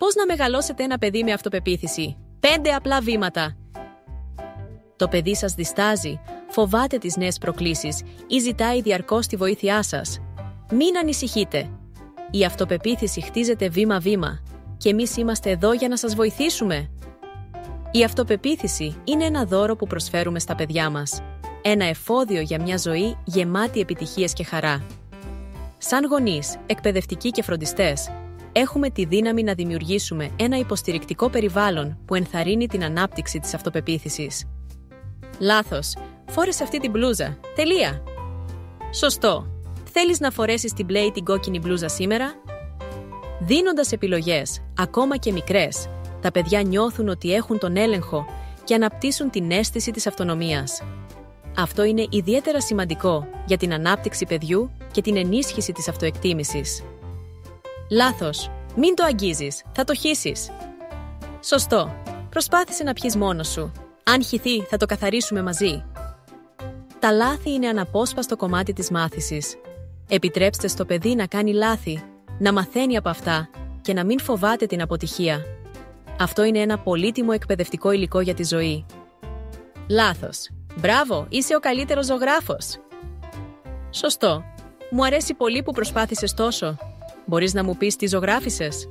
Πώς να μεγαλώσετε ένα παιδί με αυτοπεποίθηση? 5 απλά βήματα. Το παιδί σας διστάζει, φοβάται τις νέες προκλήσεις ή ζητάει διαρκώς τη βοήθειά σας. Μην ανησυχείτε. Η αυτοπεποίθηση χτίζεται βήμα-βήμα και εμείς είμαστε εδώ για να σας βοηθήσουμε. Η αυτοπεποίθηση είναι ένα δώρο που προσφέρουμε στα παιδιά μας. Ένα εφόδιο για μια ζωή γεμάτη επιτυχίες και χαρά. Σαν γονείς, εκπαιδευτικοί και φροντιστές, έχουμε τη δύναμη να δημιουργήσουμε ένα υποστηρικτικό περιβάλλον που ενθαρρύνει την ανάπτυξη της αυτοπεποίθησης. Λάθος. Φόρεσε αυτή την μπλούζα. Τελεία. Σωστό. Θέλεις να φορέσεις την μπλε ή την κόκκινη μπλούζα σήμερα? Δίνοντας επιλογές, ακόμα και μικρές, τα παιδιά νιώθουν ότι έχουν τον έλεγχο και αναπτύσσουν την αίσθηση της αυτονομίας. Αυτό είναι ιδιαίτερα σημαντικό για την ανάπτυξη παιδιού και την ενίσχυση της αυτοεκτίμησης. Λάθος. Μην το αγγίζεις. Θα το χύσεις. Σωστό. Προσπάθησε να πιεις μόνος σου. Αν χυθεί, θα το καθαρίσουμε μαζί. Τα λάθη είναι αναπόσπαστο κομμάτι της μάθησης. Επιτρέψτε στο παιδί να κάνει λάθη, να μαθαίνει από αυτά και να μην φοβάται την αποτυχία. Αυτό είναι ένα πολύτιμο εκπαιδευτικό υλικό για τη ζωή. Λάθος. Μπράβο, είσαι ο καλύτερος ζωγράφος. Σωστό. Μου αρέσει πολύ που προσπάθησες τόσο. Μπορείς να μου πεις τι ζωγράφισες?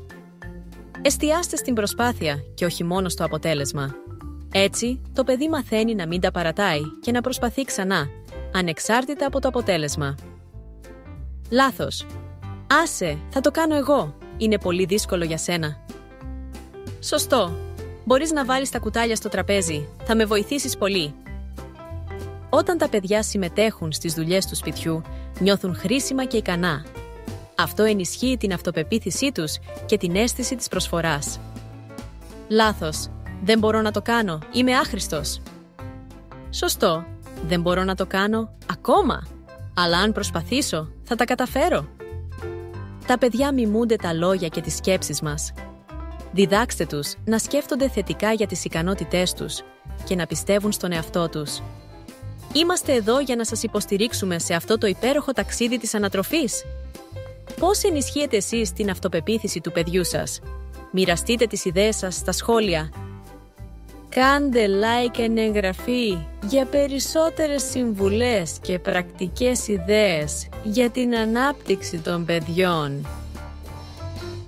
Εστιάστε στην προσπάθεια και όχι μόνο στο αποτέλεσμα. Έτσι, το παιδί μαθαίνει να μην τα παρατάει και να προσπαθεί ξανά, ανεξάρτητα από το αποτέλεσμα. Λάθος. Άσε, θα το κάνω εγώ. Είναι πολύ δύσκολο για σένα. Σωστό. Μπορείς να βάλεις τα κουτάλια στο τραπέζι. Θα με βοηθήσεις πολύ. Όταν τα παιδιά συμμετέχουν στις δουλειές του σπιτιού, νιώθουν χρήσιμα και ικανά. Αυτό ενισχύει την αυτοπεποίθησή τους και την αίσθηση της προσφοράς. Λάθος. Δεν μπορώ να το κάνω. Είμαι άχρηστος. Σωστό. Δεν μπορώ να το κάνω ακόμα. Αλλά αν προσπαθήσω, θα τα καταφέρω. Τα παιδιά μιμούνται τα λόγια και τις σκέψεις μας. Διδάξτε τους να σκέφτονται θετικά για τις ικανότητές τους και να πιστεύουν στον εαυτό τους. Είμαστε εδώ για να σας υποστηρίξουμε σε αυτό το υπέροχο ταξίδι της ανατροφής. Πώς ενισχύετε εσείς την αυτοπεποίθηση του παιδιού σας? Μοιραστείτε τις ιδέες σας στα σχόλια. Κάντε like και εγγραφή για περισσότερες συμβουλές και πρακτικές ιδέες για την ανάπτυξη των παιδιών.